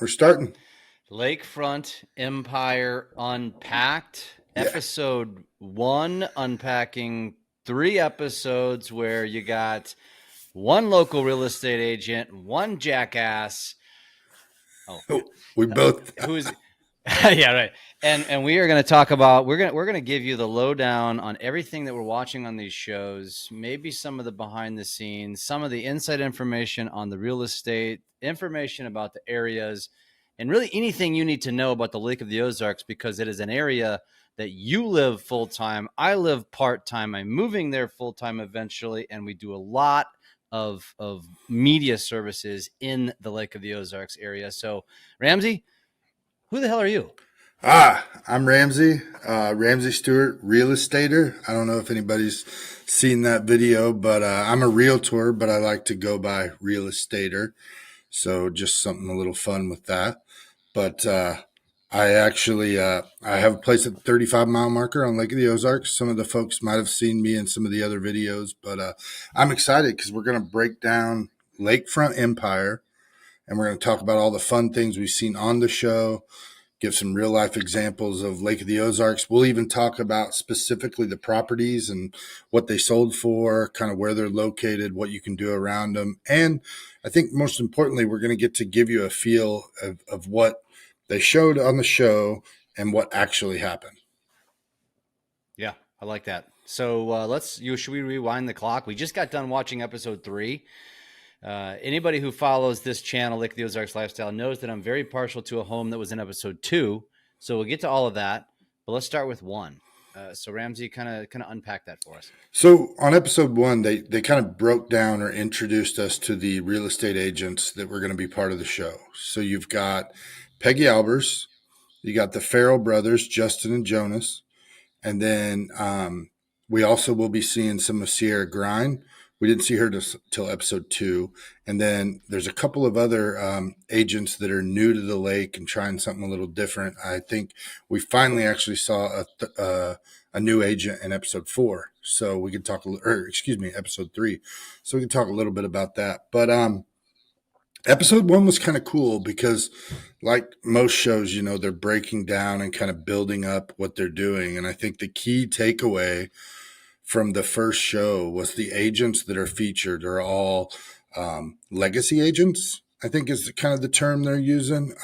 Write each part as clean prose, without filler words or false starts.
We're starting. Lakefront Empire Unpacked, Yeah. episode 1, unpacking 3 episodes where you got one local real estate agent, one jackass. Oh yeah, We both. who's yeah, right. And we are going to talk about we're going to give you the lowdown on everything that we're watching on these shows, maybe some of the behind the scenes, some of the inside information on the real estate, information about the areas, and really anything you need to know about the Lake of the Ozarks, because it is an area that you live full time. I live part time. I'm moving there full time eventually, and we do a lot of media services in the Lake of the Ozarks area. So, Ramsey, who the hell are you? I'm Ramsey, Ramsey Stewart, real estater. I don't know if anybody's seen that video, but I'm a realtor, but I like to go by real estater. So just something a little fun with that. But I actually I have a place at the 35-mile marker on Lake of the Ozarks. Some of the folks might have seen me in some of the other videos, but I'm excited because we're going to break down Lakefront Empire, and we're going to talk about all the fun things we've seen on the show, give some real life examples of Lake of the Ozarks. We'll even talk about specifically the properties and what they sold for, kind of where they're located, what you can do around them. And I think most importantly, we're going to get to give you a feel of what they showed on the show and what actually happened. Yeah, I like that. So should we rewind the clock? We just got done watching episode 3. Anybody who follows this channel, Lake of the Ozarks Lifestyle, knows that I'm very partial to a home that was in episode 2. So we'll get to all of that, but let's start with 1. So Ramsey, kind of unpack that for us. So on episode 1, they kind of broke down or introduced us to the real estate agents that were going to be part of the show. So you've got Peggy Albers, you got the Farrell brothers, Justin and Jonas, and then we also will be seeing some of Sierra Grind. We didn't see her till episode 2. And then there's a couple of other agents that are new to the lake and trying something a little different. I think we finally actually saw a new agent in episode 4. So we could talk, episode 3. So we can talk a little bit about that. But episode 1 was kind of cool because, like most shows, they're breaking down and kind of building up what they're doing. And I think the key takeaway from the first show was the agents that are featured are all legacy agents, I think is kind of the term they're using.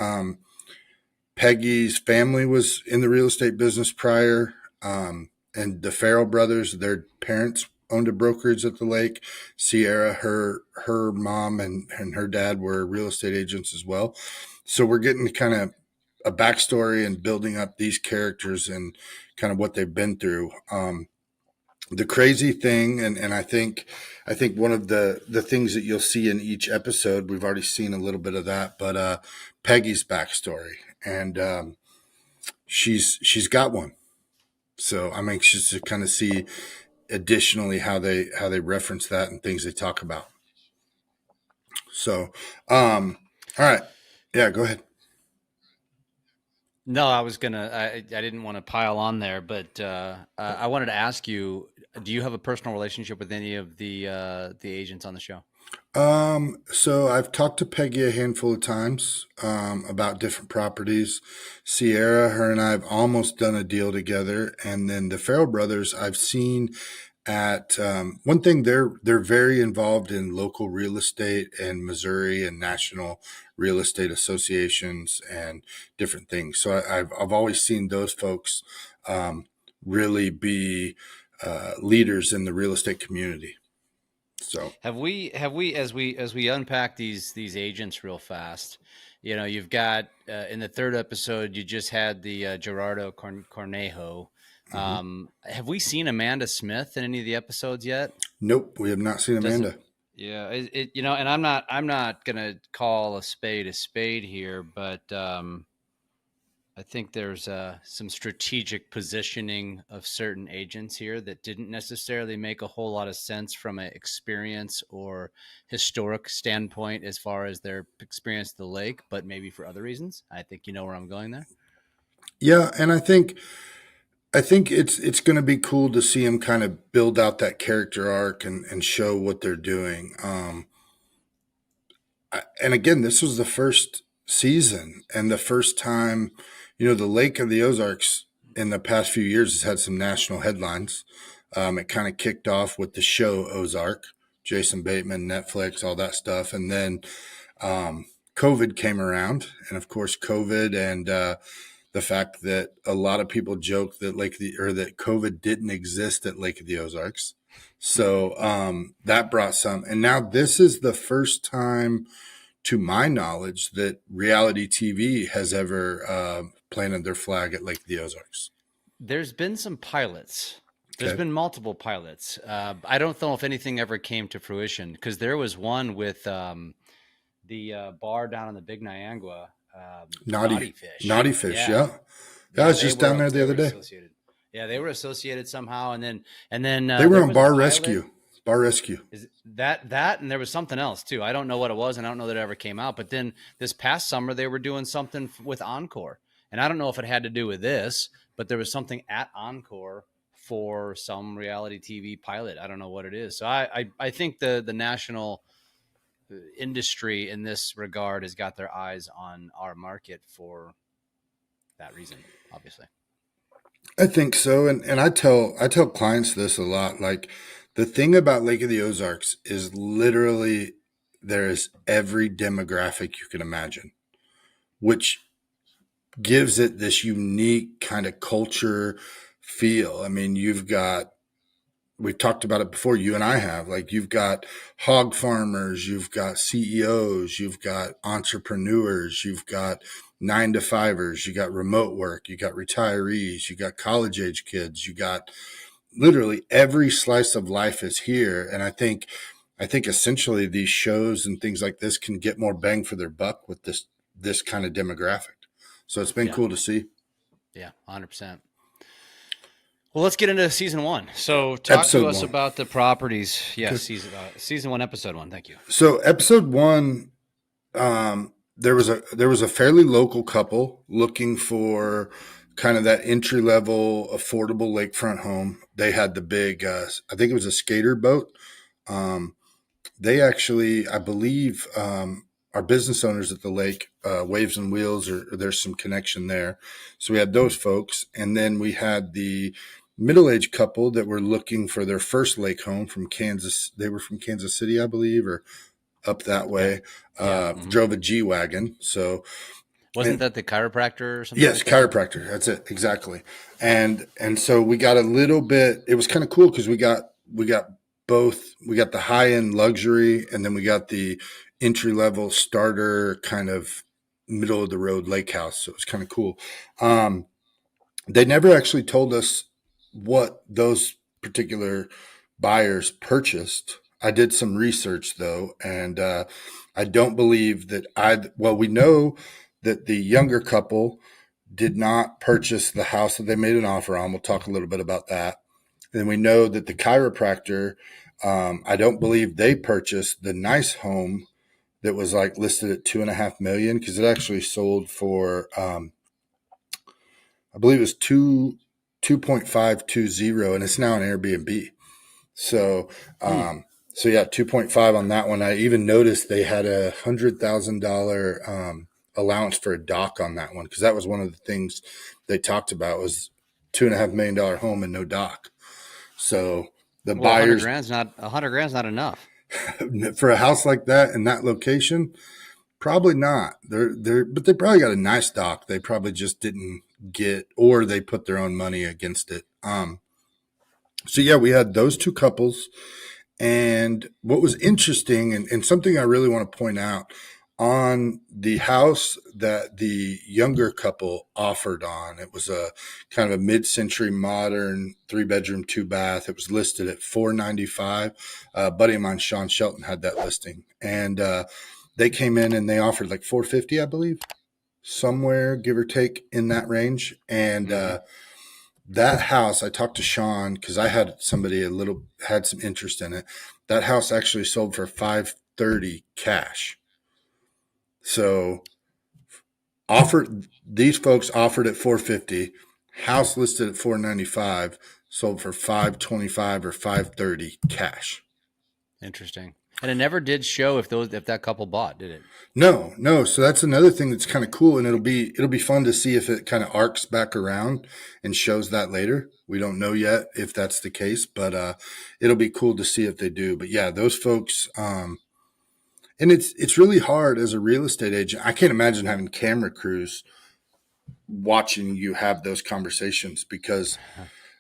Peggy's family was in the real estate business prior, and the Farrell brothers, their parents owned a brokerage at the lake. Sierra, her mom and her dad were real estate agents as well. So we're getting kind of a backstory and building up these characters and kind of what they've been through. The crazy thing, and I think one of the things that you'll see in each episode, we've already seen a little bit of that, but Peggy's backstory, and she's got one. So I'm anxious to kind of see additionally how they reference that and things they talk about. So, all right, yeah, go ahead. No, I didn't want to pile on there, but I wanted to ask you, do you have a personal relationship with any of the agents on the show? So I've talked to Peggy a handful of times about different properties. Sierra, her and I have almost done a deal together, and then the Farrell brothers I've seen at one thing. They're very involved in local real estate in Missouri and national real estate associations and different things. So I've always seen those folks really be leaders in the real estate community. So have we as we unpack these agents real fast, you've got in the 3rd episode you just had the Gerardo Cornejo. Have we seen Amanda Smith in any of the episodes yet? Nope, we have not seen Amanda. Yeah, and I'm not gonna call a spade here, but I think there's some strategic positioning of certain agents here that didn't necessarily make a whole lot of sense from an experience or historic standpoint as far as their experience at the lake, but maybe for other reasons. I think you know where I'm going there. Yeah, and I think it's going to be cool to see them kind of build out that character arc and show what they're doing. And again, this was the first season and the first time, the Lake of the Ozarks in the past few years has had some national headlines. It kind of kicked off with the show Ozark, Jason Bateman, Netflix, all that stuff. And then COVID came around. And of course, COVID and the fact that a lot of people joke that that COVID didn't exist at Lake of the Ozarks. So that brought some. And now this is the first time, to my knowledge, that reality TV has ever planted their flag at Lake of the Ozarks. There's been some pilots. There's Okay. been multiple pilots. I don't know if anything ever came to fruition, because there was one with the bar down in the Big Niangua, Naughty Fish. Naughty Fish, yeah. I was just down there the other day. Yeah, they were associated somehow, and then They were there on was a Bar pilot. Rescue. Bar Rescue. Is that, and there was something else too. I don't know what it was, and I don't know that it ever came out. But then this past summer, they were doing something with Encore, and I don't know if it had to do with this, but there was something at Encore for some reality TV pilot. I don't know what it is. So I think the national industry in this regard has got their eyes on our market for that reason, obviously. I think so. And I tell clients this a lot. Like, the thing about Lake of the Ozarks is literally there is every demographic you can imagine, which gives it this unique kind of culture feel. I mean, we've talked about it before, you and I have, like, you've got hog farmers, you've got CEOs, you've got entrepreneurs, you've got 9-to-5ers, you got remote work, you got retirees, you got college age kids, you got literally every slice of life is here. And I think essentially these shows and things like this can get more bang for their buck with this kind of demographic. So it's been cool to see. Yeah, 100%. Well, let's get into season 1. So talk to us about the properties. Yes, season 1, episode 1. Thank you. So episode 1, there was a fairly local couple looking for kind of that entry level, affordable lakefront home. They had the big, I think it was a skater boat. They actually, I believe, are business owners at the lake, Waves and Wheels, or there's some connection there. So we had those folks. And then we had the middle-aged couple that were looking for their first lake home from Kansas. They were from Kansas City, I believe, or up that way. Drove a G-Wagon. So wasn't that the chiropractor or something? Yes, chiropractor. That's it. Exactly. And so we got a little bit, it was kind of cool because we got both. We got the high-end luxury, and then we got the entry-level starter kind of middle-of-the-road lake house. So it was kind of cool. They never actually told us what those particular buyers purchased. I did some research, though, and I don't believe that we know that the younger couple did not purchase the house that they made an offer on. We'll talk a little bit about that. And we know that the chiropractor, I don't believe they purchased the nice home that was like listed at $2.5 million, because it actually sold for, I believe it was 2.520, and it's now an Airbnb. So, so yeah, 2.5 on that one. I even noticed they had $100,000 allowance for a dock on that one, because that was one of the things they talked about was $2.5 million home and no dock. So the buyers, $100,000's not enough for a house like that in that location. Probably not. But they probably got a nice dock. They probably just didn't get, or they put their own money against it. So yeah, we had those two couples. And what was interesting, and something I really want to point out, on the house that the younger couple offered on, it was a kind of a mid-century modern 3-bedroom, 2-bath. It was listed at $495. A buddy of mine, Sean Shelton, had that listing, and they came in and they offered like $450, I believe, somewhere give or take in that range. And that house, I talked to Sean because I had somebody had some interest in it. That house actually sold for $530 cash. So these folks offered at $450, house listed at $495, sold for $525 or $530 cash. Interesting. And it never did show if that couple bought, did it? No, no. So that's another thing that's kind of cool, and it'll be fun to see if it kind of arcs back around and shows that later. We don't know yet if that's the case, but it'll be cool to see if they do. But yeah, those folks, and it's really hard as a real estate agent. I can't imagine having camera crews watching you have those conversations because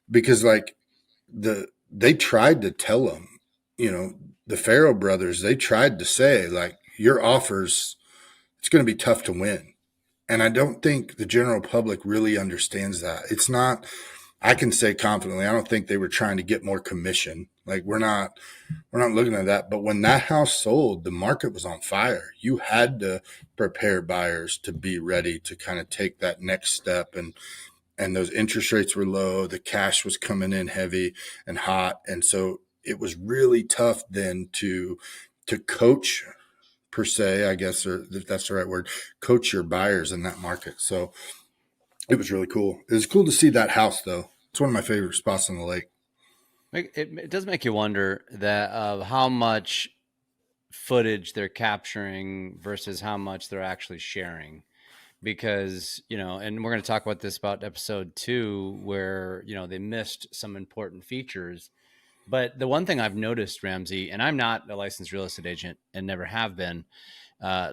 like they tried to tell them, the Farrell brothers, they tried to say like your offers, it's going to be tough to win. And I don't think the general public really understands that. It's not, I can say confidently, I don't think they were trying to get more commission. Like we're not looking at that. But when that house sold, the market was on fire. You had to prepare buyers to be ready to kind of take that next step. And those interest rates were low. The cash was coming in heavy and hot. And so it was really tough then to coach per se, I guess, or if that's the right word, coach your buyers in that market. So it was really cool. It was cool to see that house though. It's one of my favorite spots on the lake. It does make you wonder that how much footage they're capturing versus how much they're actually sharing. Because, and we're going to talk about this about episode 2, where, they missed some important features. But the one thing I've noticed, Ramsey, and I'm not a licensed real estate agent and never have been,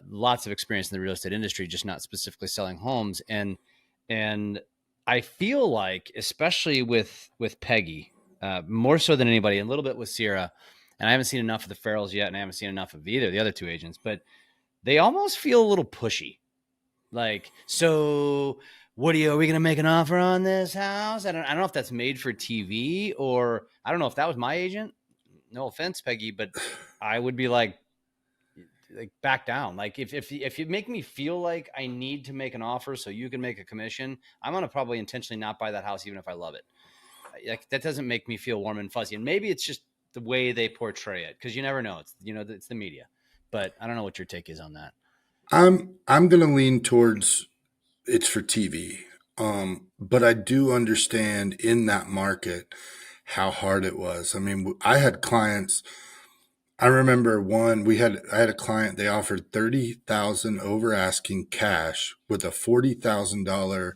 lots of experience in the real estate industry, just not specifically selling homes. And I feel like, especially with Peggy, more so than anybody, and a little bit with Sierra, and I haven't seen enough of the Farrells yet, and I haven't seen enough of either of the other 2 agents, but they almost feel a little pushy. Like, so what are we going to make an offer on this house? I don't know if that's made for TV, or I don't know if that was my agent. No offense, Peggy, but I would be like back down. Like if you make me feel like I need to make an offer so you can make a commission, I'm going to probably intentionally not buy that house, even if I love it. Like, that doesn't make me feel warm and fuzzy. And maybe it's just the way they portray it, because you never know. It's the media, but I don't know what your take is on that. I'm going to lean towards it's for TV. But I do understand in that market how hard it was. I mean, I had clients. I remember I had a client, they offered 30,000 over asking cash with a $40,000.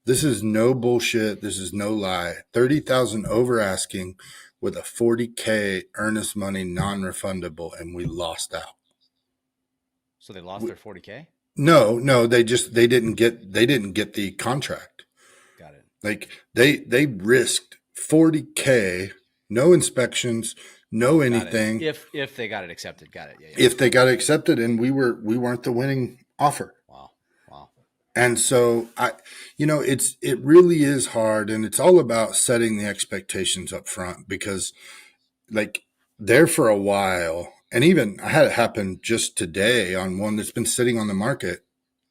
This is no bullshit. This is no lie. 30,000 over asking with a 40K earnest money non-refundable, and we lost out. So they lost their 40K? No, they didn't get the contract. Got it. Like they risked 40K, no inspections, no anything. If they got it accepted, got it. Yeah. If they got it accepted, and we weren't the winning offer. Wow. And so it really is hard, and it's all about setting the expectations up front, because like there for a while, and even I had it happen just today on one that's been sitting on the market,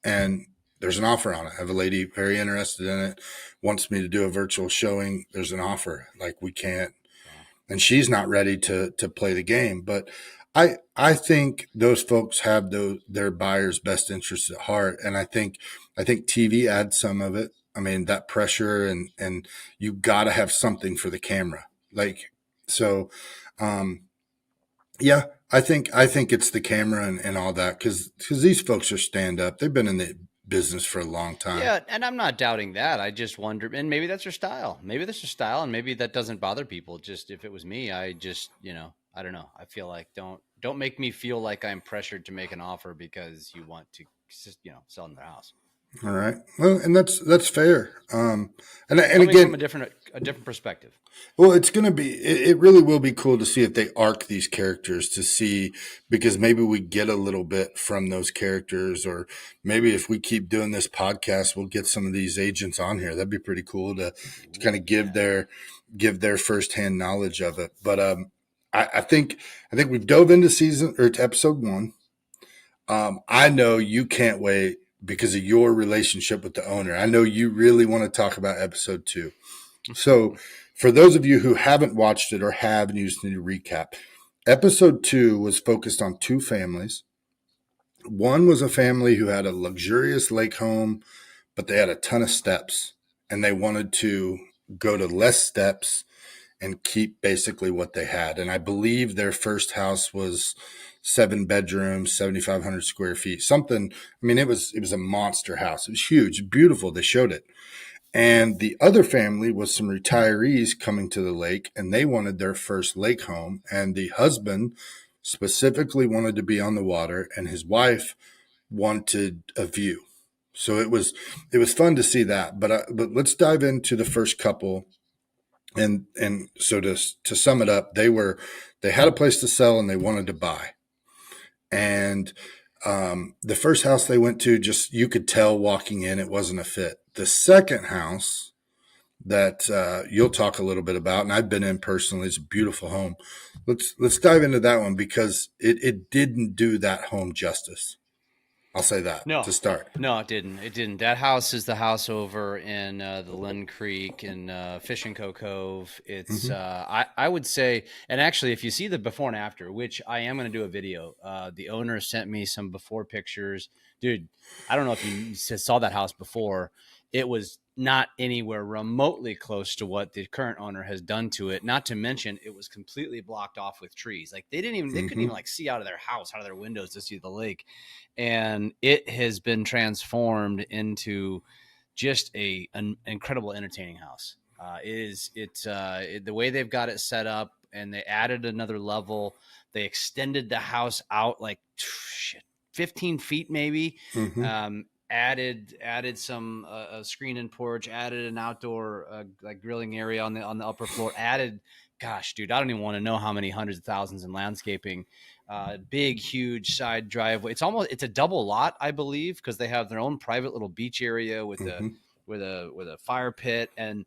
and there's an offer on it. I have a lady very interested in it, wants me to do a virtual showing. There's an offer. Like, we can't, and she's not ready to play the game. But I think those folks have their buyers' best interests at heart. And I think TV adds some of it. I mean, that pressure, and you got to have something for the camera. Like, so, yeah, I think it's the camera and all that, because these folks are stand up. They've been in the business for a long time. Yeah, and I'm not doubting that. I just wonder, and maybe that's your style. And maybe that doesn't bother people. Just, if it was me, I just, I don't know. I feel like don't make me feel like I'm pressured to make an offer because you want to, sell in their house. All right. Well, and that's fair. And Coming again, from a different perspective. well, it's going to be, it really will be cool to see if they arc these characters, to see, because maybe we get a little bit from those characters, or maybe if we keep doing this podcast, we'll get some of these agents on here. That'd be pretty cool to kind of give their firsthand knowledge of it. But, I think we've dove into to episode 1. I know you can't wait because of your relationship with the owner. I know you really want to talk about episode 2. So for those of you who haven't watched it or have, and you just need to recap, episode 2 was focused on 2 families. One was a family who had a luxurious lake home, but they had a ton of steps, and they wanted to go to less steps and keep basically what they had. And I believe their first house was 7 bedrooms, 7,500 square feet, something. I mean, it was a monster house. It was huge, beautiful. They showed it. And the other family was some retirees coming to the lake, and they wanted their first lake home. And the husband specifically wanted to be on the water, and his wife wanted a view. So it was fun to see that. But let's dive into the first couple. And so to sum it up, they had a place to sell and they wanted to buy. And the first house they went to, just you could tell walking in, it wasn't a fit. The second house that you'll talk a little bit about, and I've been in personally, it's a beautiful home. Let's dive into that one because it didn't do that home justice. I'll say that No, to start. no, it didn't. It didn't. That house is the house over in the Lynn Creek and Fishing Cove. It's I would say, and actually, if you see the before and after, which I am going to do a video. The owner sent me some before pictures, dude. I don't know if you saw that house before. It was not anywhere remotely close to what the current owner has done to it. Not to mention, it was completely blocked off with trees. Like they couldn't even like see out of their house, out of their windows to see the lake. And it has been transformed into just an incredible entertaining house. The way they've got it set up, and they added another level. They extended the house out like 15 feet maybe. Added some a screen and porch, added an outdoor like grilling area on the upper floor, added, gosh, dude, I don't even want to know how many hundreds of thousands in landscaping. Big, huge side driveway. It's a double lot, I believe, because they have their own private little beach area with a fire pit, and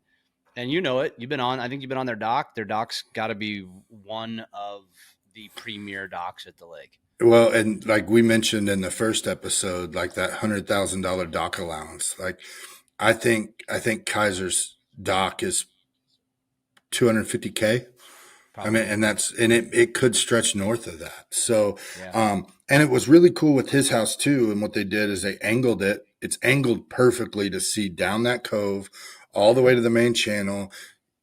you know it. I think you've been on their dock. Their dock's got to be one of the premier docks at the lake. Well, and like we mentioned in the first episode, like that $100,000 dock allowance, like I think Kaiser's dock is $250K. Probably. I mean, and it could stretch north of that. So, Yeah. and it was really cool with his house too. And what they did is they angled it. It's angled perfectly to see down that cove all the way to the main channel.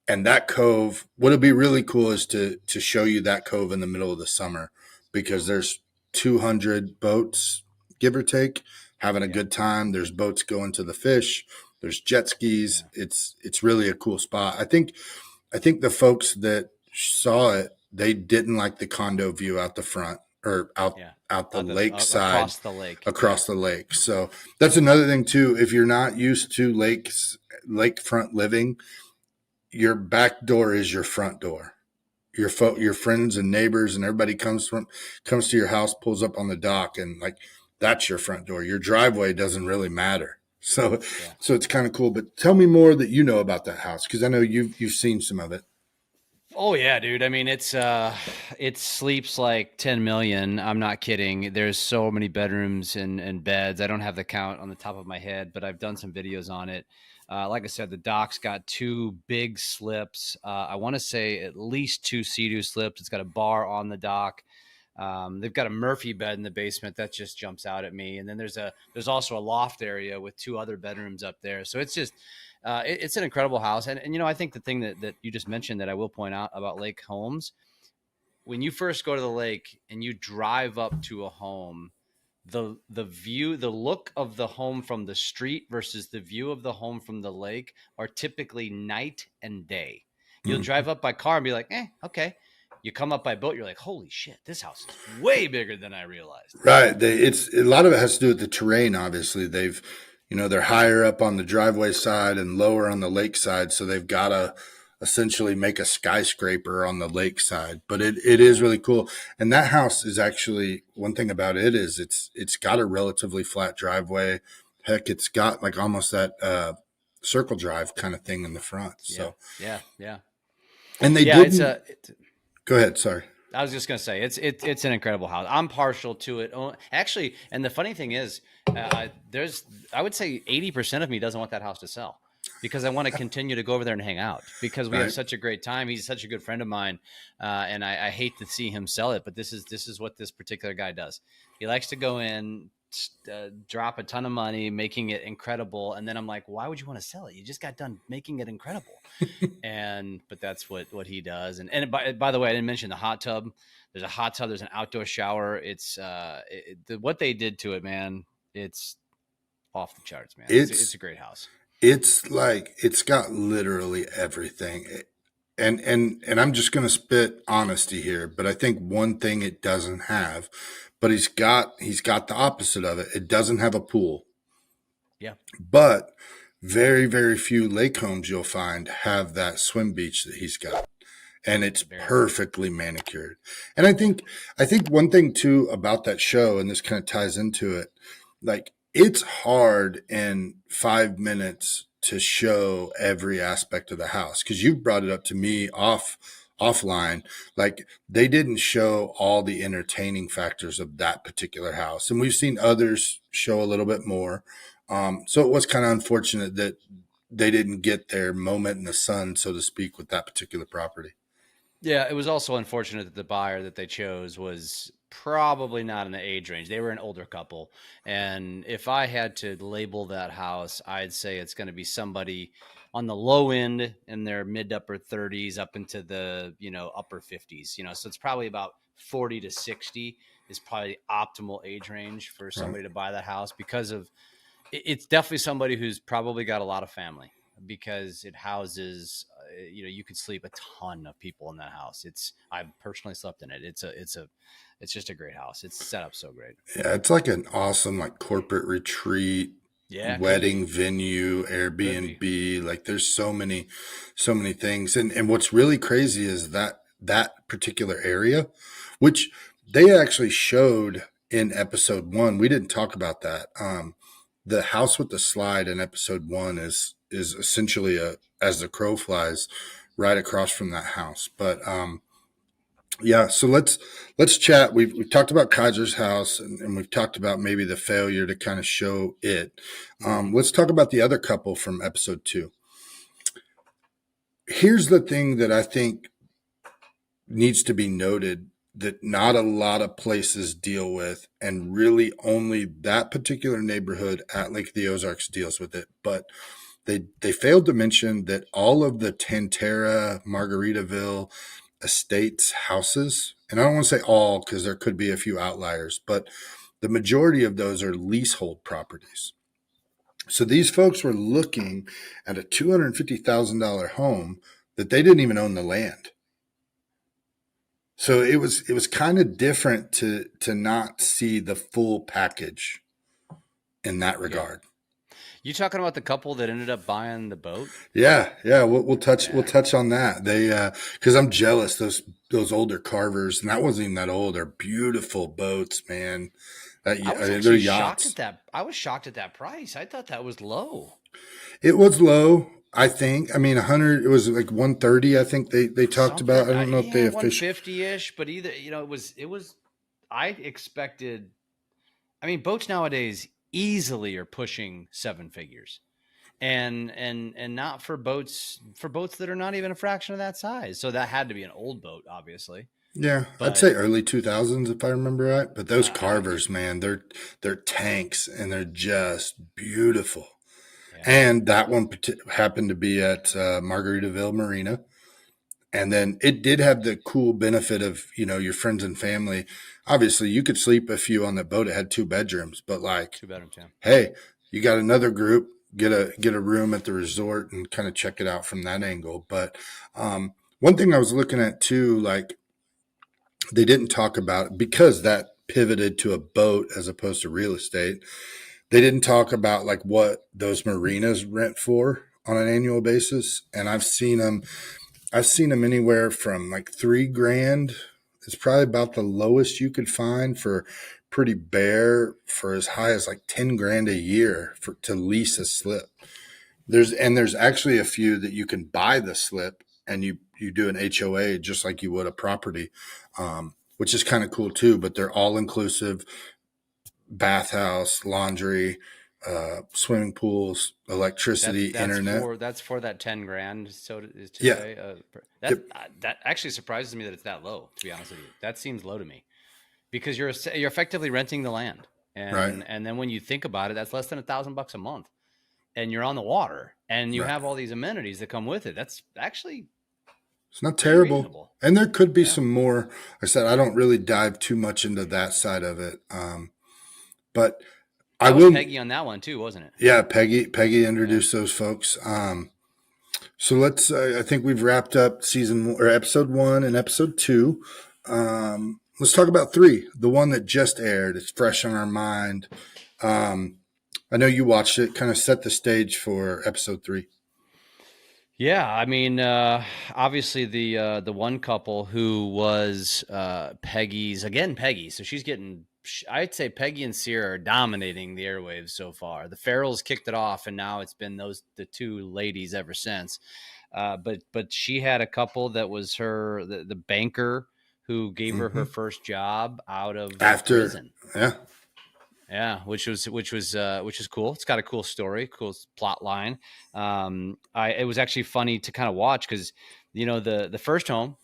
And that cove, what'll be really cool is to show you that cove in the middle of the summer, because there's 200 boats, give or take, having a good time. There's boats going to the fish. There's jet skis. Yeah. It's really a cool spot. I think the folks that saw it, they didn't like the condo view out the front or out the lake side, across the lake. So that's another thing too. If you're not used to lakefront living, your back door is your front door. Your friends and neighbors and everybody comes to your house, pulls up on the dock, and like that's your front door. Your driveway doesn't really matter. So it's kind of cool. But tell me more that you know about that house, because I know you've seen some of it. Oh yeah, dude. I mean, it sleeps like 10 million. I'm not kidding. There's so many bedrooms and beds. I don't have the count on the top of my head, but I've done some videos on it. Like I said, the dock's got 2 big slips. I want to say at least 2 Sea-Doo slips. It's got a bar on the dock. They've got a Murphy bed in the basement that just jumps out at me. And then there's also a loft area with 2 other bedrooms up there. So it's just, it's an incredible house. And you know, I think the thing that you just mentioned that I will point out about lake homes, when you first go to the lake and you drive up to a home, the view, the look of the home from the street versus the view of the home from the lake are typically night and day. You'll drive up by car and be like, okay. You come up by boat, you're like, holy shit, this house is way bigger than I realized. Right. It's a lot of it has to do with the terrain. Obviously, they're higher up on the driveway side and lower on the lake side, so they've got to essentially make a skyscraper on the lake side. But it is really cool. And that house is actually, one thing about it is it's got a relatively flat driveway. Heck, it's got like almost that circle drive kind of thing in the front. So yeah. And they didn't. Go ahead. Sorry. I was just going to say, it's an incredible house. I'm partial to it. Actually, and the funny thing is, I would say 80% of me doesn't want that house to sell, because I want to continue to go over there and hang out, because we have such a great time. He's such a good friend of mine. And I hate to see him sell it, but this is what this particular guy does. He likes to go in, drop a ton of money making it incredible, and then I'm like, why would you want to sell it? You just got done making it incredible. But that's what he does. And by the way, I didn't mention the hot tub. There's a hot tub. There's an outdoor shower. It's what they did to it, man. It's off the charts, man. It's a great house. It's like it's got literally everything. And I'm just going to spit honesty here, but I think one thing it doesn't have, but he's got the opposite of it. It doesn't have a pool. Yeah. But very, very few lake homes you'll find have that swim beach that he's got. And it's perfectly manicured. And I think one thing too about that show, and this kind of ties into it, like it's hard in 5 minutes to show every aspect of the house. Cause you brought it up to me offline. Like they didn't show all the entertaining factors of that particular house. And we've seen others show a little bit more. So it was kind of unfortunate that they didn't get their moment in the sun, so to speak, with that particular property. Yeah, it was also unfortunate that the buyer that they chose was probably not in the age range. They were an older couple. And if I had to label that house, I'd say it's going to be somebody on the low end in their mid to upper 30s up into the, upper 50s, so it's probably about 40 to 60 is probably the optimal age range for somebody to buy that house, because of it's definitely somebody who's probably got a lot of family, because it houses, you could sleep a ton of people in that house. I've personally slept in it. It's just a great house. It's set up so great. Yeah, it's like an awesome like corporate retreat, wedding venue, Airbnb. Like there's so many things. And what's really crazy is that particular area, which they actually showed in episode 1. We didn't talk about that. The house with the slide in episode 1 is essentially as the crow flies right across from that house. But yeah, so let's chat. We've talked about Kaiser's house, and we've talked about maybe the failure to kind of show it. Let's talk about the other couple from episode 2. Here's the thing that I think needs to be noted that not a lot of places deal with, and really only that particular neighborhood at Lake of the Ozarks deals with it. But they failed to mention that all of the Tantera, Margaritaville estates houses, and I don't want to say all because there could be a few outliers, but the majority of those are leasehold properties. So these folks were looking at a $250,000 home that they didn't even own the land. So it was kind of different to not see the full package in that regard. You talking about the couple that ended up buying the boat? Yeah. We'll touch on that. They because I'm jealous those older Carvers, and that wasn't even that old. They're beautiful boats, man. I was actually shocked at that. I was shocked at that price. I thought that was low. It was low. I think. I mean, 100. It was like 130. I think they talked about. I don't know if they officially 150-ish, but either it was. I expected. I mean, boats nowadays easily are pushing 7 figures, and not for boats that are not even a fraction of that size. So that had to be an old boat, obviously. Yeah, but I'd say early 2000s if I remember right. But those Carvers, man, they're tanks, and they're just beautiful. And that one happened to be at Margaritaville Marina. And then it did have the cool benefit of, your friends and family. Obviously, you could sleep a few on the boat. It had 2 bedrooms, but 2 bedrooms, yeah. Hey, you got another group, get a room at the resort and kind of check it out from that angle. But one thing I was looking at too, they didn't talk about, because that pivoted to a boat as opposed to real estate. They didn't talk about what those marinas rent for on an annual basis. And I've seen them anywhere from $3,000. It's probably about the lowest you could find for pretty bare, for as high as $10,000 a year to lease a slip. There's actually a few that you can buy the slip and you do an HOA just like you would a property, which is kind of cool too, but they're all inclusive. Bathhouse, laundry, swimming pools, electricity, internet. That's for that $10,000. So to say, that actually surprises me that it's that low. To be honest with you, that seems low to me, because you're effectively renting the land. Right. And then when you think about it, that's less than $1,000 a month, and you're on the water, and you Right. have all these amenities that come with it. That's actually It's not pretty terrible. reasonable. And there could be Yeah. some more. Like I said, I don't really dive too much into that side of it. But I That was will. Peggy on that one too, wasn't it? Yeah, Peggy Yeah. introduced those folks. So let's. I think we've wrapped up or episode 1 and episode 2. Let's talk about 3, the one that just aired. It's fresh on our mind. I know you watched it. Kind of set the stage for episode 3. Yeah, I mean, obviously the one couple who was Peggy, so she's getting. I'd say Peggy and Sierra are dominating the airwaves so far. The Farrells kicked it off, and now it's been the two ladies ever since. But she had a couple that was the banker who gave her her first job out of After, prison. yeah, Yeah, which is cool. It's got a cool story, cool plot line. It was actually funny to kind of watch because the first home,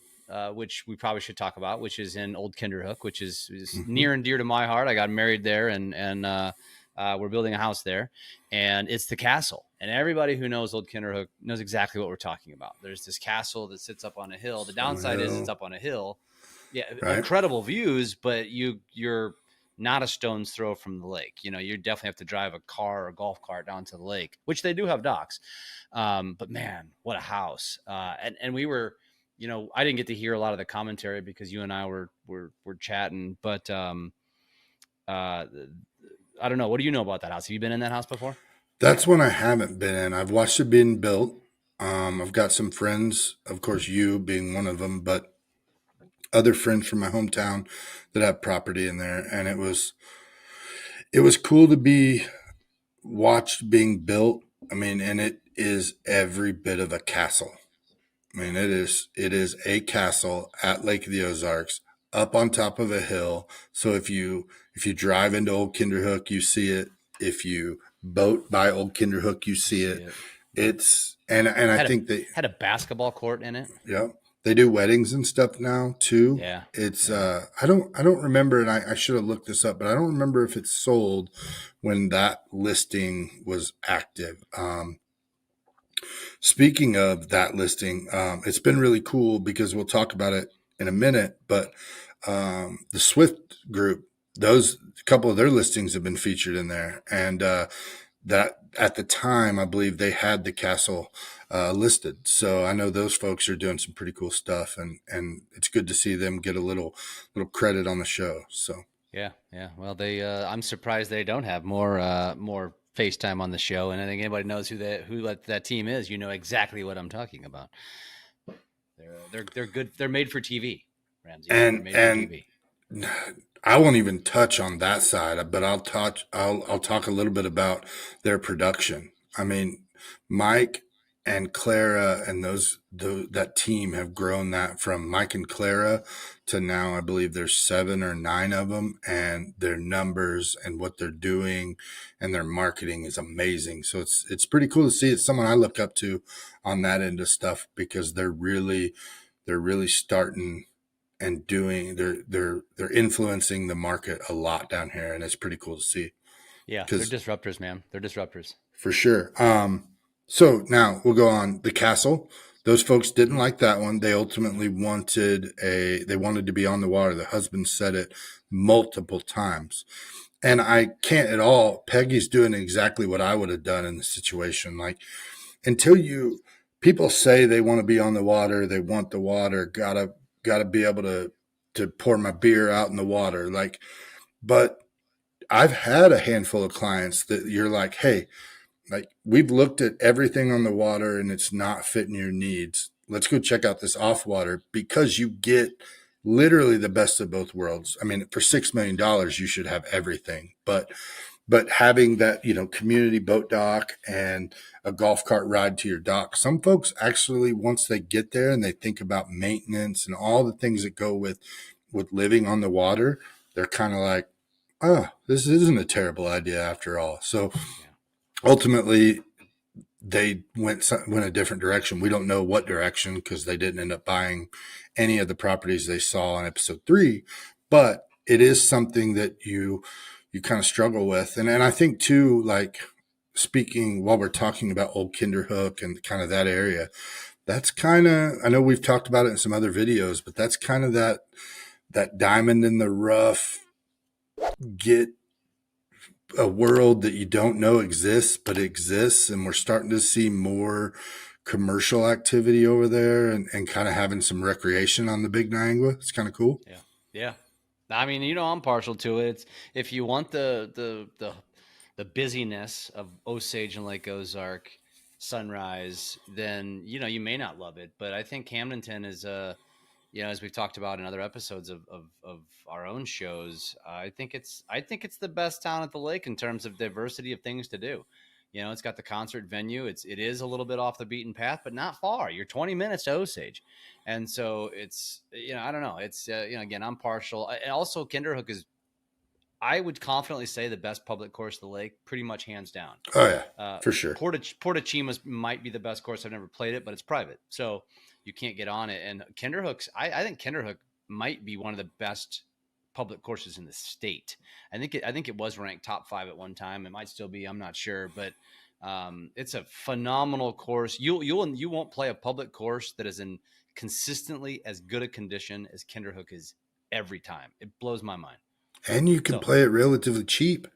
which we probably should talk about, which is in Old Kinderhook, which is near and dear to my heart. I got married there, and we're building a house there, and it's the castle. And everybody who knows Old Kinderhook knows exactly what we're talking about. There's this castle that sits up on a hill. The downside is it's up on a hill. Yeah, right. incredible views, but you're not a stone's throw from the lake. You definitely have to drive a car or a golf cart down to the lake, which they do have docks. But man, what a house. And we were, I didn't get to hear a lot of the commentary because you and I were chatting, but I don't know. What do you know about that house? Have you been in that house before? That's one I haven't been in. I've watched it being built. I've got some friends, of course, you being one of them, but other friends from my hometown that have property in there. And it was cool to be watched being built. I mean, and it is every bit of a castle. I mean, it is a castle at Lake of the Ozarks up on top of a hill. So if you drive into Old Kinderhook, you see it. If you boat by Old Kinderhook, you see it. It's and I think they had a basketball court in it. Yeah. They do weddings and stuff now too. Yeah. It's I don't remember, and I should have looked this up, but I don't remember if it's sold when that listing was active. Speaking of that listing, it's been really cool because we'll talk about it in a minute, but the Swift group, those couple of their listings have been featured in there, and that at the time, I believe they had the castle listed. So I know those folks are doing some pretty cool stuff, and it's good to see them get a little credit on the show. So yeah. Well, I'm surprised they don't have more FaceTime on the show. And I think anybody knows who that team is, you know exactly what I'm talking about. They're good. They're made for TV, Ramsey. and They're made for TV. I won't even touch on that side, but I'll talk a little bit about their production. I mean, Mike and Clara and that team have grown that from Mike and Clara to now I believe there's 7 or 9 of them, and their numbers and what they're doing and their marketing is amazing. So it's pretty cool to see. It's someone I look up to on that end of stuff because they're really starting and doing they're influencing the market a lot down here, and it's pretty cool to see. Yeah, they're disruptors, man. They're disruptors. For sure. So now we'll go on the castle. Those folks didn't like that one. They ultimately wanted to be on the water. The husband said it multiple times. And I can't at all. Peggy's doing exactly what I would have done in the situation. Like, people say they want to be on the water, they want the water, gotta be able to pour my beer out in the water. Like, but I've had a handful of clients that you're like, hey, like, we've looked at everything on the water and it's not fitting your needs. Let's go check out this off water, because you get literally the best of both worlds. I mean, for $6 million, you should have everything, but having that, community boat dock and a golf cart ride to your dock. Some folks actually, once they get there and they think about maintenance and all the things that go with living on the water, they're kind of like, oh, this isn't a terrible idea after all. So ultimately they went a different direction. We don't know what direction because they didn't end up buying any of the properties they saw in episode 3, but it is something that you you kind of struggle with. And I think too, like speaking while we're talking about Old Kinderhook and kind of that area, that's kind of, I know we've talked about it in some other videos, but that's kind of that diamond in the rough, get a world that you don't know exists, but exists. And we're starting to see more commercial activity over there and kind of having some recreation on the Big Niagara. It's kind of cool. Yeah. Yeah. I mean, I'm partial to it. It's, if you want the busyness of Osage and Lake Ozark sunrise, then you may not love it. But I think Camdenton is as we've talked about in other episodes of our own shows, I think it's the best town at the lake in terms of diversity of things to do. It's got the concert venue. It is a little bit off the beaten path, but not far. You're 20 minutes to Osage, and so it's I don't know. It's again, I'm partial. And also, Kinderhook is, I would confidently say, the best public course of the lake, pretty much hands down. Oh yeah, for sure. Portachima's might be the best course. I've never played it, but it's private, so you can't get on it. And Kinderhook's, I think Kinderhook might be one of the best public courses in the state. I think it was ranked top 5 at one time. It might still be. I'm not sure, but it's a phenomenal course. You won't play a public course that is in consistently as good a condition as Kinderhook is every time. It blows my mind. And you can play it relatively cheap.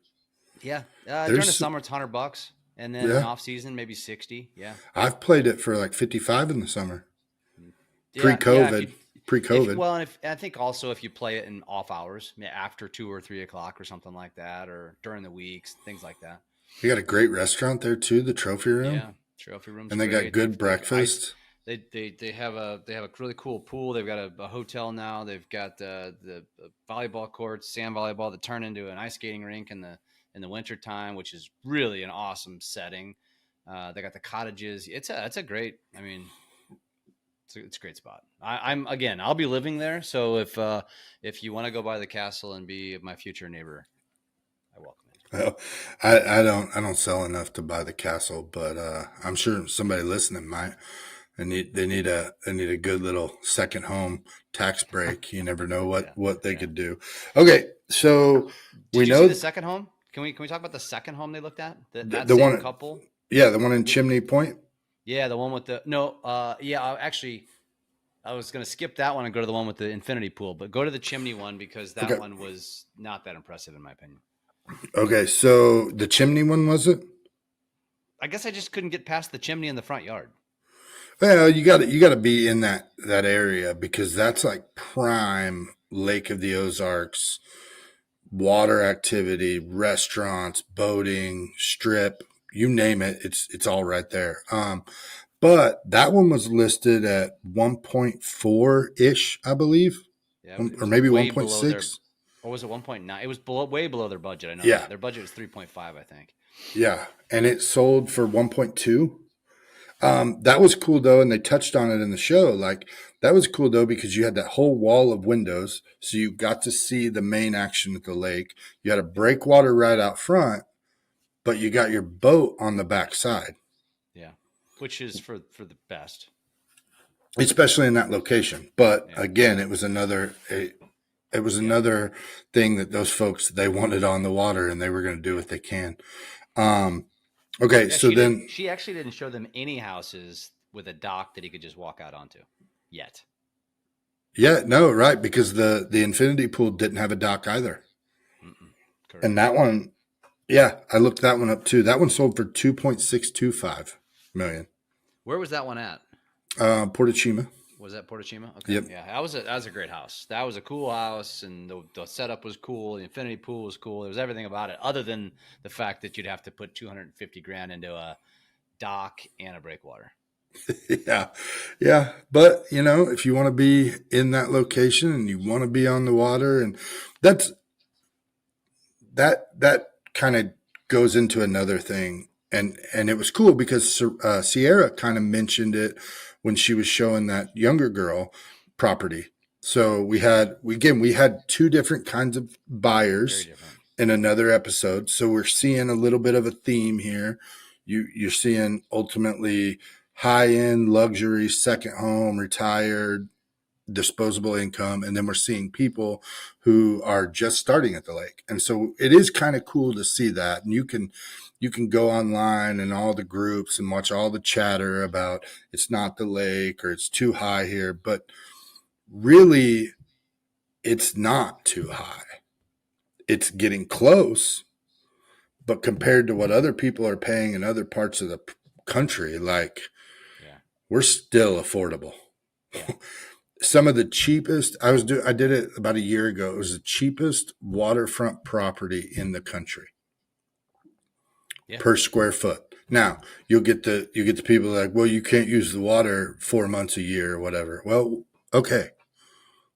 Yeah. During the summer, it's $100, and then in off season, maybe 60. Yeah. I've played it for like 55 in the summer. Yeah, Pre-COVID. And I think also if you play it in off hours, after 2 or 3 o'clock or something like that, or during the weeks, things like that. You got a great restaurant there too, the Trophy Room. Yeah, Trophy Room's and they great. got good breakfast. They have a really cool pool. They've got a hotel now. They've got the volleyball courts, sand volleyball, that turn into an ice skating rink in the winter time, which is really an awesome setting. They got the cottages. It's a great. I mean, it's a great spot. I'll be living there. So if you want to go by the castle and be my future neighbor, I welcome it. Well, I don't sell enough to buy the castle, but I'm sure somebody listening might. And they need a good little second home tax break. You never know what they could do. Okay, so Did you see the second home? Can we talk about the second home they looked at? That same one, couple? Yeah, the one in Chimney Point. Yeah, the one with the I was going to skip that one and go to the one with the infinity pool, but go to the chimney one because that one was not that impressive in my opinion. Okay, so the chimney one, was it? I guess I just couldn't get past the chimney in the front yard. Well, you got to be in that area because that's like prime Lake of the Ozarks, water activity, restaurants, boating, strip, you name it, it's all right there. But that one was listed at 1.4 ish, I believe, or maybe 1.6. Or was it 1.9? It was way below their budget. I know. Yeah, that. Their budget was 3.5, I think. Yeah, and it sold for 1.2. That was cool though, and they touched on it in the show. Like that was cool though because you had that whole wall of windows, so you got to see the main action at the lake. You had a breakwater right out front, but you got your boat on the back side. Yeah, which is for the best, especially in that location. But again, it was another another thing that those folks, they wanted on the water, and they were going to do what they can. Okay, so then she actually didn't show them any houses with a dock that he could just walk out onto yet. Yeah, no, right, because the infinity pool didn't have a dock either. Correct. And that one, yeah, I looked that one up too. That one sold for $2.625 million. Where was that one at? Portachima. Was that Portachima? Okay. Yep. Yeah, that was a great house. That was a cool house, and the setup was cool. The infinity pool was cool. There was everything about it, other than the fact that you'd have to put $250,000 into a dock and a breakwater. Yeah. But if you want to be in that location and you want to be on the water, and that kind of goes into another thing, and it was cool because Sierra kind of mentioned it when she was showing that younger girl property. So we had two different kinds of buyers in another episode. So we're seeing a little bit of a theme here. You're seeing ultimately high-end luxury, second home, retired, disposable income, and then we're seeing people who are just starting at the lake. And so it is kind of cool to see that. And you can go online and all the groups and watch all the chatter about it's not the lake or it's too high here, but really it's not too high. It's getting close, but compared to what other people are paying in other parts of the country, like Yeah. we're still affordable. Yeah. Some of the cheapest, I did it about a year ago. It was the cheapest waterfront property in the country. Yeah. Per square foot. Now you get the people like, well, you can't use the water 4 months a year or whatever. Well, okay.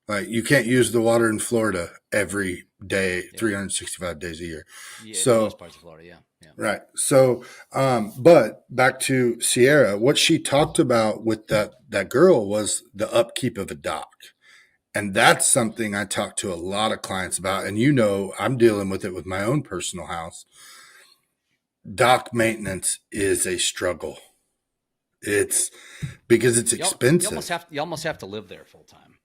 Like you can't use the water in Florida every day, 365 days a year. Yeah, So most parts of Florida, yeah. right. So, but back to Sierra, what she talked about with that girl was the upkeep of a dock. And that's something I talk to a lot of clients about. And I'm dealing with it with my own personal house. Dock maintenance is a struggle. It's because it's expensive. You almost have to live there full time.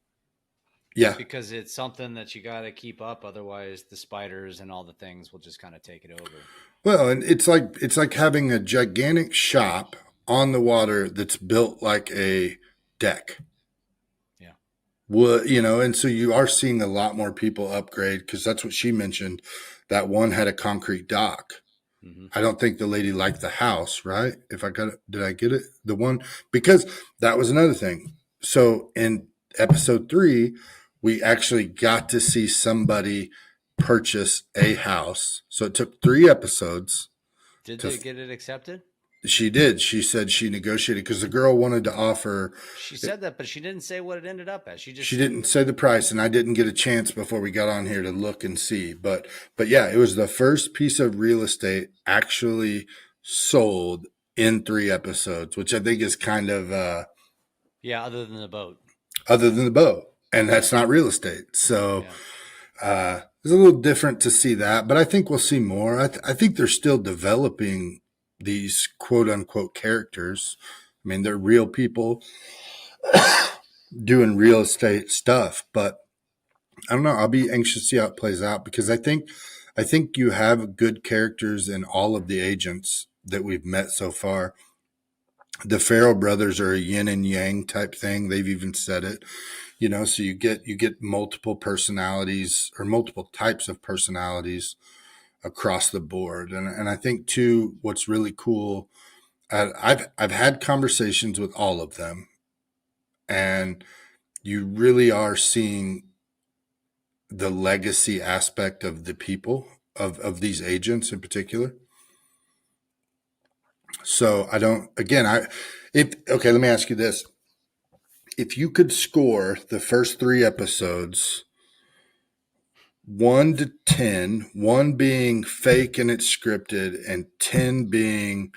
Yeah. Because it's something that you got to keep up. Otherwise the spiders and all the things will just kind of take it over. Well, and it's like having a gigantic shop on the water that's built like a deck. Yeah. Well, and so you are seeing a lot more people upgrade because that's what she mentioned. That one had a concrete dock. Mm-hmm. I don't think the lady liked the house, right? Did I get it? The one, because that was another thing. So in episode 3, we actually got to see somebody purchase a house. So it took 3 episodes. Did they get it accepted? She did. She said she negotiated because the girl wanted to offer. She said that, but she didn't say what it ended up as. She didn't say the price, and I didn't get a chance before we got on here to look and see. But yeah, it was the first piece of real estate actually sold in 3 episodes, which I think is kind of other than the boat. Other than the boat, and that's not real estate. So it's a little different to see that, but I think we'll see more. I think they're still developing these quote unquote characters. I mean, they're real people doing real estate stuff, but I don't know. I'll be anxious to see how it plays out because I think you have good characters in all of the agents that we've met so far. The Farrell brothers are a yin and yang type thing. They've even said it, so you get multiple personalities or multiple types of personalities across the board. And I think too, what's really cool, I've had conversations with all of them, and you really are seeing the legacy aspect of the people of these agents in particular. So let me ask you this. If you could score the first 3 episodes 1 to 10, 1 being fake and it's scripted, and 10 being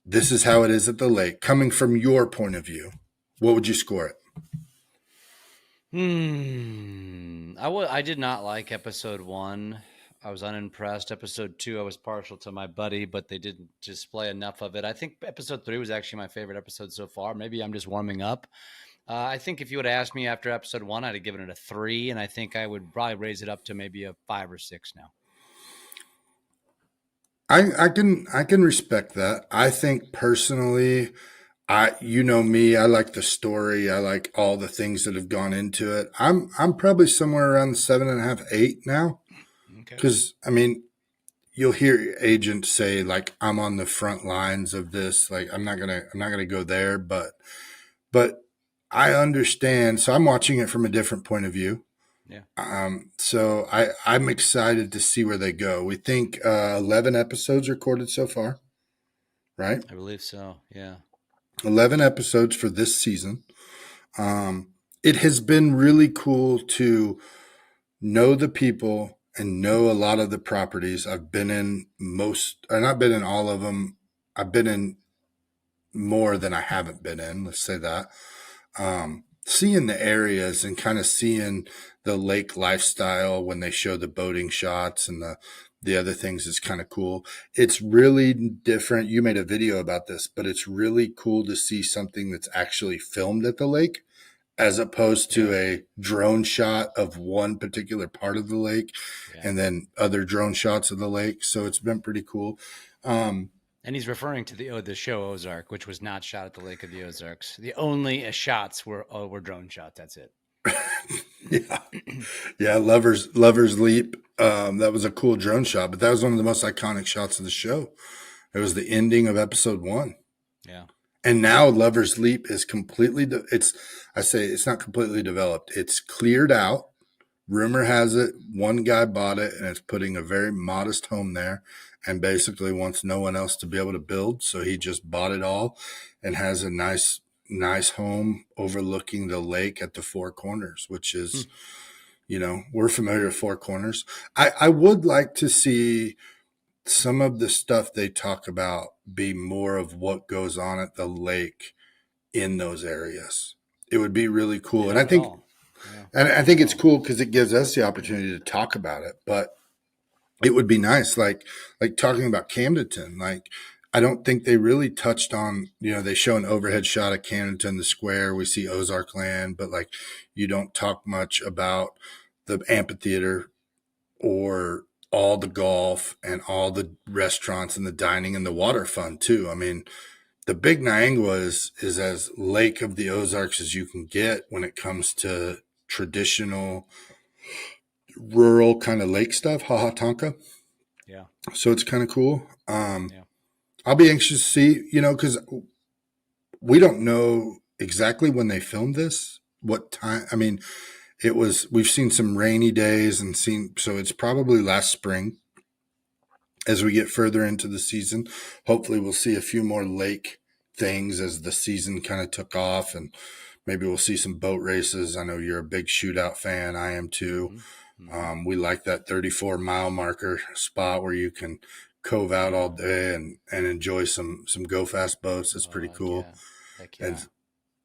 this is how it is at the lake, coming from your point of view, what would you score it? I did not like episode 1. I was unimpressed. Episode 2, I was partial to my buddy, but they didn't display enough of it. I think episode 3 was actually my favorite episode so far. Maybe I'm just warming up. I think if you would have asked me after episode 1, I'd have given it a 3, and I think I would probably raise it up to maybe a 5 or 6 now. I can respect that. I think personally, me, I like the story. I like all the things that have gone into it. I'm probably somewhere around 7.5, 8 now. Okay. Because I mean, you'll hear agents say like, I'm on the front lines of this. Like, I'm not gonna go there, but I understand. So I'm watching it from a different point of view. Yeah. So I'm excited to see where they go. We think 11 episodes recorded so far, right? I believe so. Yeah. 11 episodes for this season. It has been really cool to know the people and know a lot of the properties. I've been in not been in all of them. I've been in more than I haven't been in. Let's say that. Seeing the areas and kind of seeing the lake lifestyle when they show the boating shots and the other things is kind of cool. It's really different. You made a video about this, but it's really cool to see something that's actually filmed at the lake as opposed to a drone shot of one particular part of the lake and then other drone shots of the lake. So it's been pretty cool. And he's referring to the show Ozark, which was not shot at the Lake of the Ozarks. The only shots were drone shots. That's it. Yeah. Lover's Leap. That was a cool drone shot, but that was one of the most iconic shots of the show. It was the ending of episode 1. Yeah. And now Lover's Leap is completely, it's not completely developed. It's cleared out. Rumor has it, one guy bought it and is putting a very modest home there and basically wants no one else to be able to build. So he just bought it all and has a nice home overlooking the lake at the Four Corners, which is, we're familiar with Four Corners. I would like to see some of the stuff they talk about be more of what goes on at the lake in those areas. It would be really cool. And I think, it's cool because it gives us the opportunity to talk about it, but it would be nice. Like talking about Camdenton, like, I don't think they really touched on, they show an overhead shot of Camdenton, the square, we see Ozark land, but like, you don't talk much about the amphitheater or all the golf and all the restaurants and the dining and the water fund too. I mean, the Big Niangua is as Lake of the Ozarks as you can get when it comes to traditional rural kind of lake stuff, Hahatonka. Yeah. So it's kind of cool. I'll be anxious to see, because we don't know exactly when they filmed this, what time. I mean, we've seen some rainy days so it's probably last spring. As we get further into the season, hopefully we'll see a few more lake things as the season kind of took off, and maybe we'll see some boat races. I know you're a big shootout fan. I am too. Mm-hmm. We like that 34-mile marker spot where you can cove out all day and enjoy some go fast boats. It's pretty cool. Yeah. Heck yeah.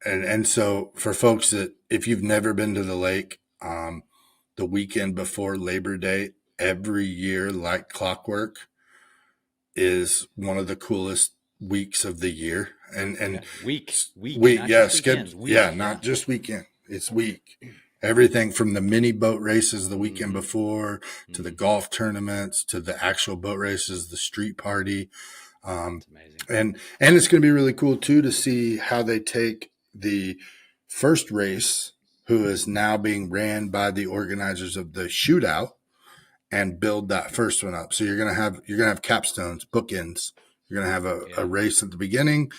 And so for folks that, if you've never been to the lake, the weekend before Labor Day, every year, like clockwork, is one of the coolest weeks of the year. And week, not just weekend. It's week. Everything from the mini boat races the weekend before to the golf tournaments to the actual boat races, the street party. It's amazing. And it's going to be really cool too to see how they take the first race, who is now being ran by the organizers of the shootout, and build that first one up. So you're gonna have capstones, bookends. You're gonna have a race at the beginning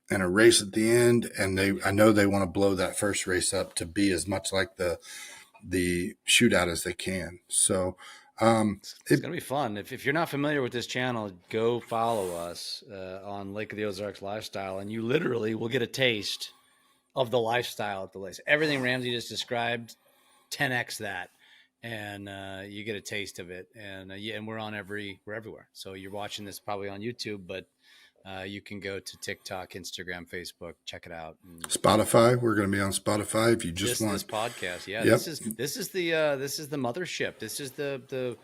and a race at the end. And I know they want to blow that first race up to be as much like the shootout as they can. So it's gonna be fun. If you're not familiar with this channel, go follow us on Lake of the Ozarks Lifestyle, and you literally will get a taste of the lifestyle at the lake. Everything Ramsey just described, 10x that. And you get a taste of it, and we're everywhere. So you're watching this probably on YouTube, but you can go to TikTok, Instagram, Facebook, check it out. And Spotify, we're going to be on Spotify if you just want this podcast. Yeah, yep. This is the mothership. This is the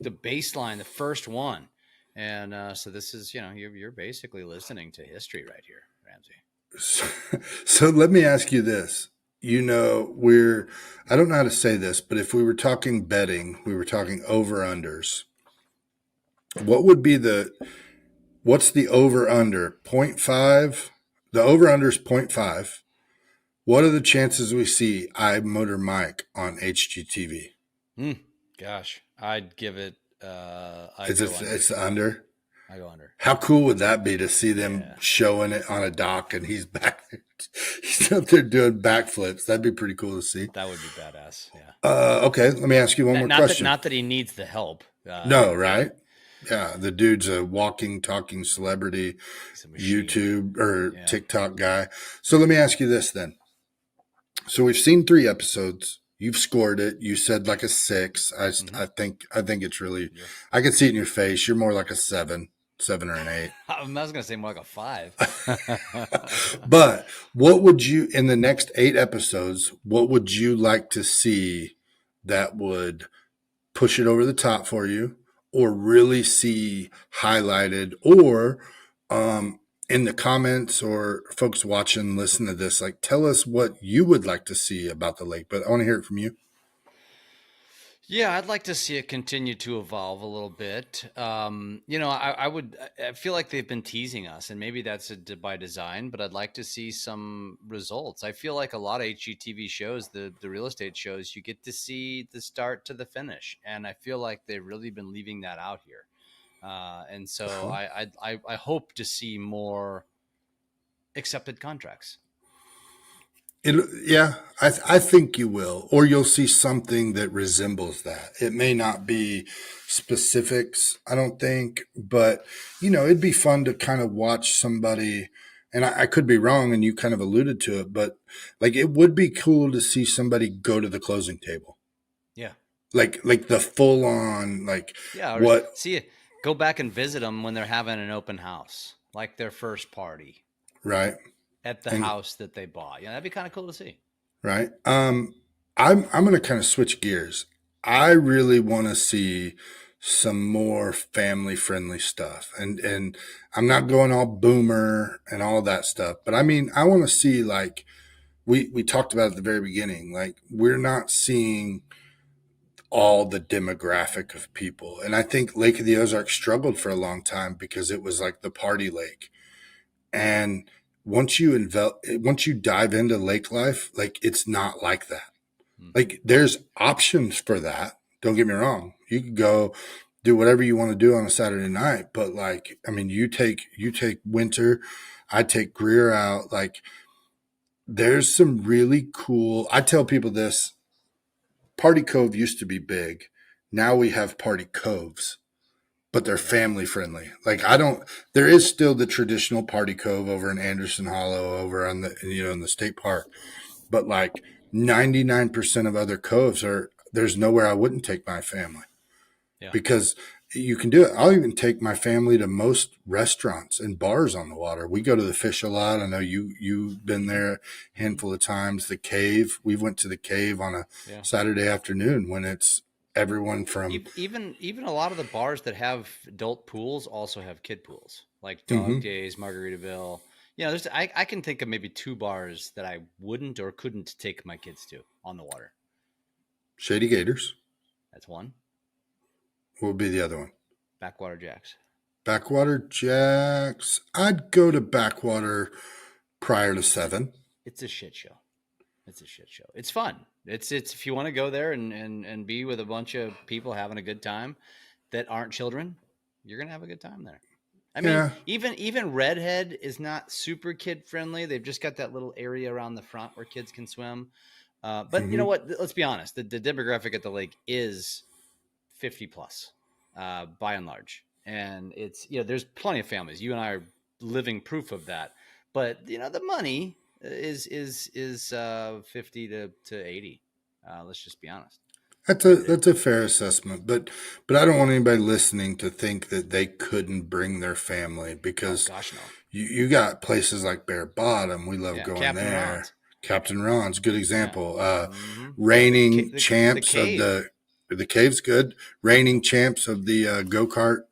baseline, the first one, and so this is you're basically listening to history right here, Ramsey. So let me ask you this. I don't know how to say this, but if we were talking betting, we were talking over-unders. What's the over-under? 0.5? The over-under is 0.5. What are the chances we see iMotor Mike on HGTV? Gosh, I'd give it, it's under? I go under. How cool would that be to see them showing it on a dock and he's back there? He's up there doing backflips. That'd be pretty cool to see. That would be badass. Yeah. Okay. Let me ask you one more question. Not that he needs the help. No, right? Yeah. The dude's a walking, talking celebrity, YouTube or TikTok guy. So let me ask you this then. So we've seen 3 episodes. You've scored it. You said like a 6. I think it's really, I can see it in your face. You're more like a 7 or an 8. I was going to say more like a 5. But what would you, in the next 8 episodes, what would you like to see that would push it over the top for you, or really see highlighted, or in the comments or folks watching, listen to this, like tell us what you would like to see about the lake. But I want to hear it from you. Yeah, I'd like to see it continue to evolve a little bit. I feel like they've been teasing us, and maybe that's by design, but I'd like to see some results. I feel like a lot of HGTV shows, the real estate shows, you get to see the start to the finish. And I feel like they've really been leaving that out here. And so Uh-huh. I hope to see more accepted contracts. Yeah, I think you will, or you'll see something that resembles that. It may not be specifics, I don't think, but it'd be fun to kind of watch somebody. And I could be wrong, and you kind of alluded to it, but like it would be cool to see somebody go to the closing table, Yeah. like the full on, like Yeah. Or what, see it, go back and visit them when they're having an open house, like their first party right? at the And house that they bought. That'd be kind of cool to see. right. I'm going to kind of switch gears. I really want to see some more family friendly stuff, and I'm not going all boomer and all that stuff, but I mean, I want to see, like we talked about at the very beginning, like we're not seeing all the demographic of people, and I think Lake of the Ozarks struggled for a long time because it was like the party lake. And once you dive into lake life, like it's not like that. Hmm. Like there's options for that. Don't get me wrong. You could go do whatever you want to do on a Saturday night, but like, I mean, you take Winter, I take Greer out. Like there's some really cool. I tell people this: Party Cove used to be big. Now we have Party Coves, but they're Yeah. family friendly. Like I don't. There is still the traditional Party Cove over in Anderson Hollow, over on the in the state park, but like 99% of other coves are, there's nowhere I wouldn't take my family, Yeah. because you can do it. I'll even take my family to most restaurants and bars on the water. We go to the Fish a lot. I know you've been Hmm. there a Hmm. handful of times. The Cave. We went to the Cave on a Yeah. Saturday afternoon when it's everyone from. Even a lot of the bars that have adult pools also have kid pools, like Dog Mhm. Days, Margaritaville. I can think of maybe two bars that I wouldn't or couldn't take my kids to on the water. Shady Gators. That's one. What would be the other one? Backwater Jacks. Backwater Jacks. I'd go to Backwater prior to seven. It's a shit show. It's a shit show. It's fun. It's if you want to go there and be with a bunch of people having a good time that aren't children, you're gonna have a good time there. I mean, Yeah. even Redhead is not super kid friendly. They've just got that little area around the front where kids can swim. But you know Hmm. what? Let's be honest. The demographic at the lake is 50 plus, by and large, and it's there's plenty of families. You and I are living proof of that. But the money is 50 to 80. Let's just be honest. That's a fair assessment, but I don't want anybody listening to think that they couldn't bring their family, Oh because gosh, no. you got places like Bear Bottom. We love Yeah, going Captain there. Ron's. Captain Ron's, good Yeah. example. Hmm. Reigning The champs of cave. the Cave's good. Reigning champs of the go kart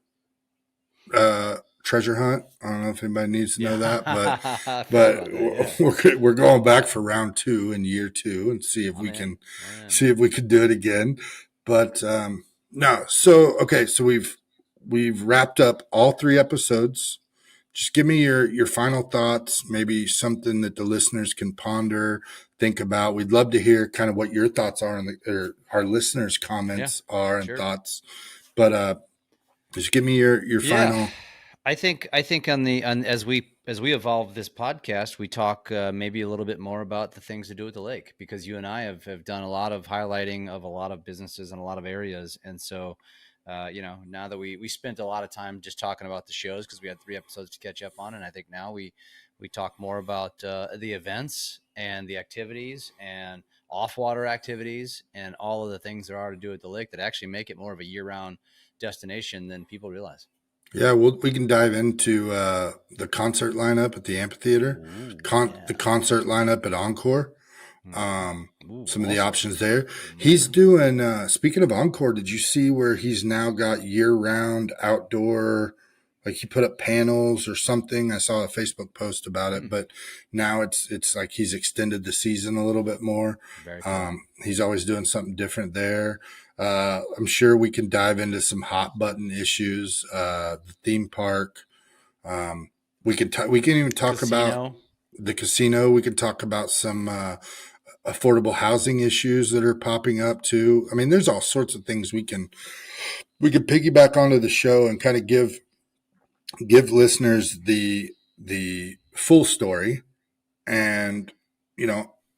treasure hunt. I don't know if anybody needs to Yeah, know that, but I forgot but about that. Yeah, we're going back for round two in year two and see if I'm we in. can I'm in. see if we could do it again. But no, so okay, so we've wrapped up all three episodes. Just give me your final thoughts, maybe something that the listeners can ponder, think about. We'd love to hear kind of what your thoughts are, and or our listeners' Yeah, comments are and sure. thoughts. But just give me your Yeah, final. I think on as we evolve this podcast, we talk maybe a little bit more about the things to do with the lake, because you and I have done a lot of highlighting of a lot of businesses in a lot of areas, and so now that we spent a lot of time just talking about the shows because we had 3 episodes to catch up on, and I think now we talk more about the events and the activities and off water activities and all of the things there are to do at the lake that actually make it more of a year round destination than people realize. Yeah, we can dive into the concert lineup at the amphitheater, Ooh, the yeah. concert lineup at Encore. Hmm. Um, Ooh, some of the also. options there. He's Hmm. doing. Speaking of Encore, did you see where he's now got year-round outdoor, like he put up panels or something. I saw a Facebook post about it, but now it's like he's extended the season a little bit more. Very cool. He's always doing something different there. I'm sure we can dive into some hot button issues, the theme park. We can even talk about the casino. We could talk about some affordable housing issues that are popping up too. I mean, there's all sorts of things we can piggyback onto the show and kind of give listeners the full story. And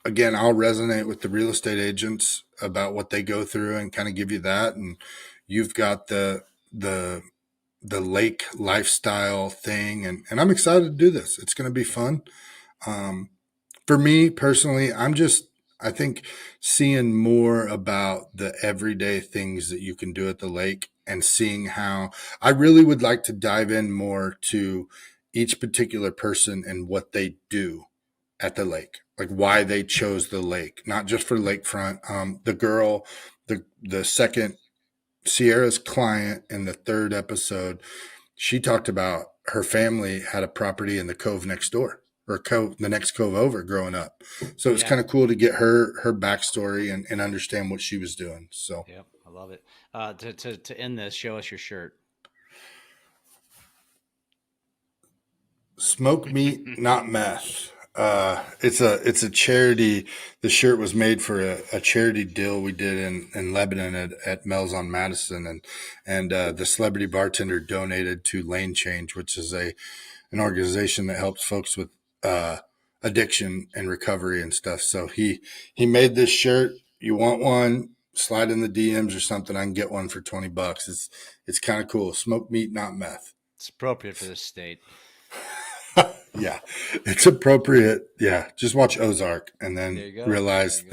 again, I'll resonate with the real estate agents about what they go through and kind of give you that. And you've got the lake lifestyle thing, and I'm excited to do this. It's going to be fun. For me personally, I think seeing more about the everyday things that you can do at the lake, and seeing how I really would like to dive in more to each particular person and what they do at the lake, like why they chose the lake, not just for Lakefront. The girl, the second, Sierra's client in the third episode, she talked about her family had a property in the cove next door, or the next cove over, growing up. So it was kind of cool to get her backstory and understand what she was doing. So yep, I love it. To end this, show us your shirt. Smoke meat, not meth. It's a charity. The shirt was made for a charity deal we did in Lebanon at Mel's on Madison, and the celebrity bartender donated to Lane Change, which is an organization that helps folks with addiction and recovery and stuff. So he made this shirt. You want one? Slide in the DMs or something. I can get one for $20. It's kind of cool. Smoke meat, not meth. It's appropriate for this state. Yeah, it's appropriate. Yeah, just watch Ozark and then realize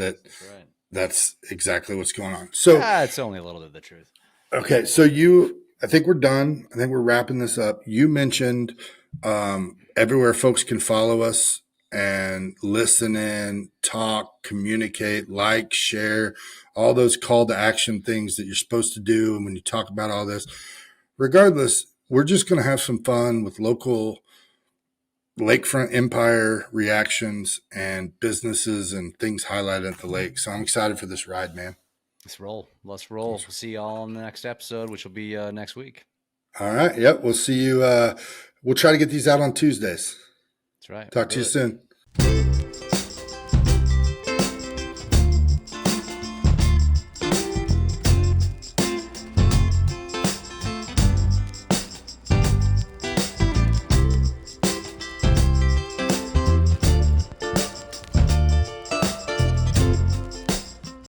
that's exactly what's going on. So it's only a little bit of the truth. Okay, so I think we're done. I think we're wrapping this up. You mentioned everywhere folks can follow us and listen in, talk, communicate, like, share, all those call to action things that you're supposed to do. And when you talk about all this, regardless, we're just going to have some fun with local Lakefront Empire reactions and businesses and things highlighted at the lake. So I'm excited for this ride, man. Let's roll. We'll see you all in the next episode, which will be next week. All right. Yep. We'll see you. We'll try to get these out on Tuesdays. That's right. Talk to you soon.